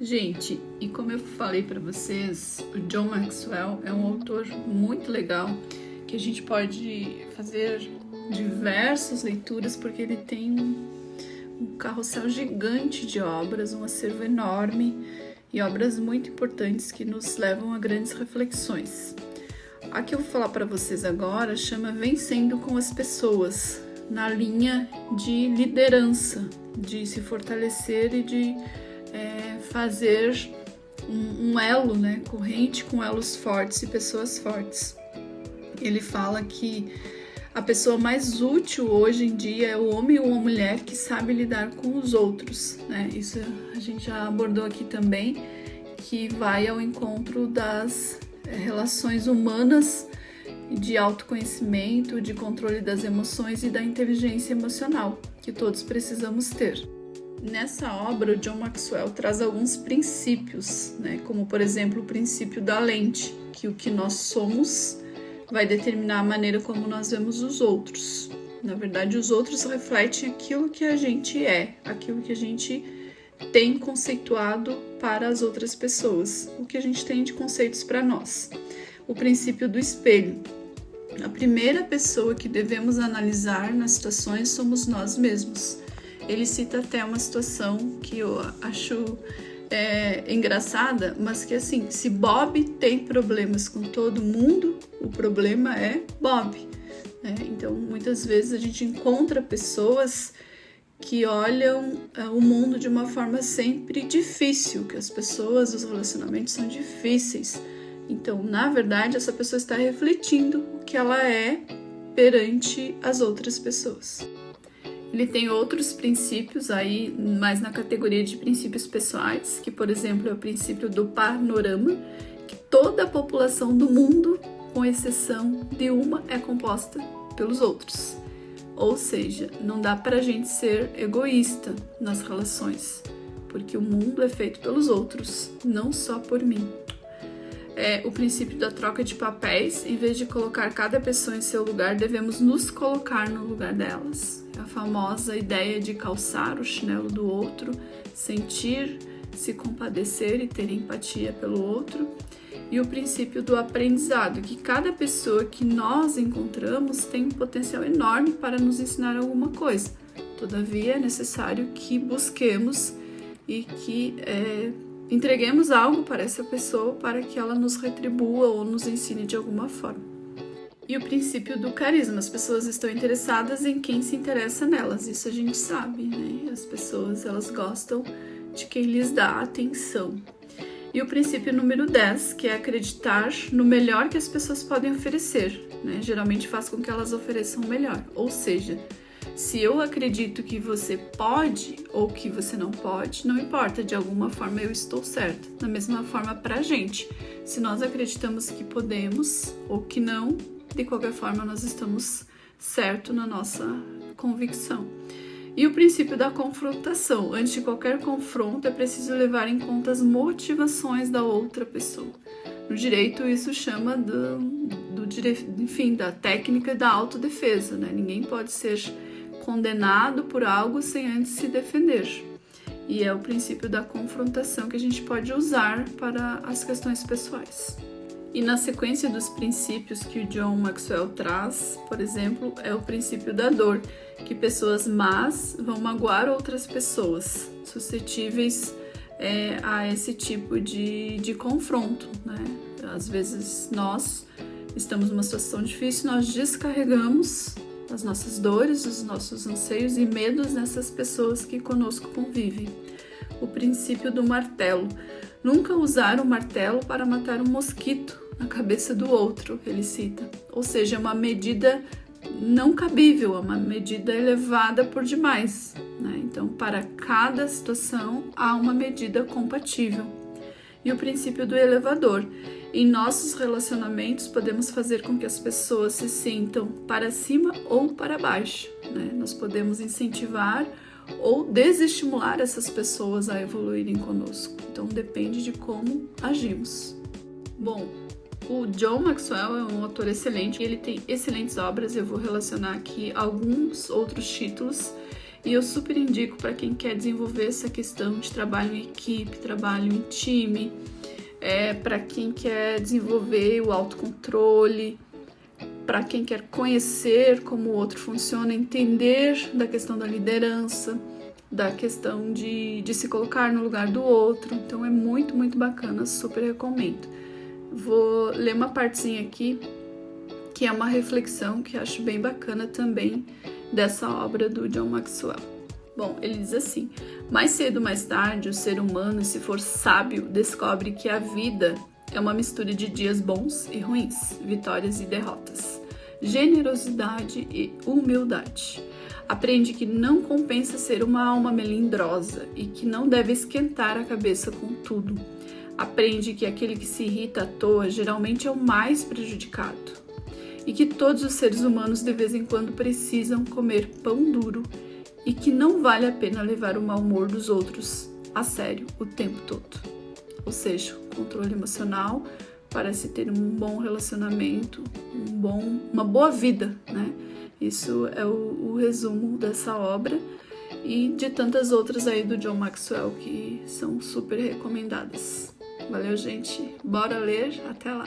Gente, e como eu falei para vocês, o John Maxwell é um autor muito legal que a gente pode fazer diversas leituras porque ele tem um carrossel gigante de obras, um acervo enorme e obras muito importantes que nos levam a grandes reflexões. A que eu vou falar para vocês agora chama Vencendo com as Pessoas, na linha de liderança, de se fortalecer e de fazer um elo, corrente com elos fortes e pessoas fortes. Ele fala que a pessoa mais útil hoje em dia é o homem ou a mulher que sabe lidar com os outros, Isso a gente já abordou aqui também, que vai ao encontro das relações humanas de autoconhecimento, de controle das emoções e da inteligência emocional, que todos precisamos ter. Nessa obra, o John Maxwell traz alguns princípios, como, por exemplo, o princípio da lente, que o que nós somos vai determinar a maneira como nós vemos os outros. Na verdade, os outros refletem aquilo que a gente é, aquilo que a gente tem conceituado para as outras pessoas, o que a gente tem de conceitos para nós. O princípio do espelho. A primeira pessoa que devemos analisar nas situações somos nós mesmos. Ele cita até uma situação que eu acho engraçada, mas que assim, se Bob tem problemas com todo mundo, o problema é Bob. Então, muitas vezes a gente encontra pessoas que olham o mundo de uma forma sempre difícil, que as pessoas, os relacionamentos são difíceis. Então, na verdade, essa pessoa está refletindo o que ela é perante as outras pessoas. Ele tem outros princípios aí, mais na categoria de princípios pessoais, que, por exemplo, é o princípio do panorama, que toda a população do mundo, com exceção de uma, é composta pelos outros. Ou seja, não dá pra gente ser egoísta nas relações, porque o mundo é feito pelos outros, não só por mim. O princípio da troca de papéis, em vez de colocar cada pessoa em seu lugar, devemos nos colocar no lugar delas. A famosa ideia de calçar o chinelo do outro, sentir, se compadecer e ter empatia pelo outro. E o princípio do aprendizado, que cada pessoa que nós encontramos tem um potencial enorme para nos ensinar alguma coisa. Todavia, é necessário que busquemos e que entreguemos algo para essa pessoa para que ela nos retribua ou nos ensine de alguma forma. E o princípio do carisma, as pessoas estão interessadas em quem se interessa nelas, isso a gente sabe, As pessoas, elas gostam de quem lhes dá atenção. E o princípio número 10, que é acreditar no melhor que as pessoas podem oferecer, Geralmente faz com que elas ofereçam o melhor, ou seja, se eu acredito que você pode ou que você não pode, não importa, de alguma forma eu estou certa. Da mesma forma pra gente, se nós acreditamos que podemos ou que não, de qualquer forma nós estamos certos na nossa convicção. E o princípio da confrontação. Antes de qualquer confronto é preciso levar em conta as motivações da outra pessoa. No direito isso chama da técnica da autodefesa, Ninguém pode ser condenado por algo sem antes se defender. E é o princípio da confrontação que a gente pode usar para as questões pessoais. E na sequência dos princípios que o John Maxwell traz, por exemplo, é o princípio da dor, que pessoas más vão magoar outras pessoas suscetíveis a esse tipo de confronto, Às vezes nós estamos numa situação difícil, nós descarregamos as nossas dores, os nossos anseios e medos nessas pessoas que conosco convivem. O princípio do martelo. Nunca usar o martelo para matar um mosquito na cabeça do outro, ele cita. Ou seja, é uma medida não cabível, é uma medida elevada por demais, Então, para cada situação, há uma medida compatível. E o princípio do elevador. Em nossos relacionamentos, podemos fazer com que as pessoas se sintam para cima ou para baixo, Nós podemos incentivar ou desestimular essas pessoas a evoluírem conosco. Então, depende de como agimos. Bom, o John Maxwell é um autor excelente, ele tem excelentes obras, eu vou relacionar aqui alguns outros títulos. E eu super indico para quem quer desenvolver essa questão de trabalho em equipe, trabalho em time, para quem quer desenvolver o autocontrole, para quem quer conhecer como o outro funciona, entender da questão da liderança, da questão de se colocar no lugar do outro. Então é muito, muito bacana, super recomendo. Vou ler uma partezinha aqui, que é uma reflexão que acho bem bacana também dessa obra do John Maxwell. Bom, ele diz assim: mais cedo ou mais tarde, o ser humano, se for sábio, descobre que a vida é uma mistura de dias bons e ruins, vitórias e derrotas, generosidade e humildade. Aprende que não compensa ser uma alma melindrosa e que não deve esquentar a cabeça com tudo. Aprende que aquele que se irrita à toa geralmente é o mais prejudicado e que todos os seres humanos de vez em quando precisam comer pão duro e que não vale a pena levar o mau humor dos outros a sério o tempo todo. Ou seja, controle emocional para se ter um bom relacionamento, uma boa vida, né? Isso é o resumo dessa obra e de tantas outras aí do John Maxwell que são super recomendadas. Valeu, gente. Bora ler. Até lá.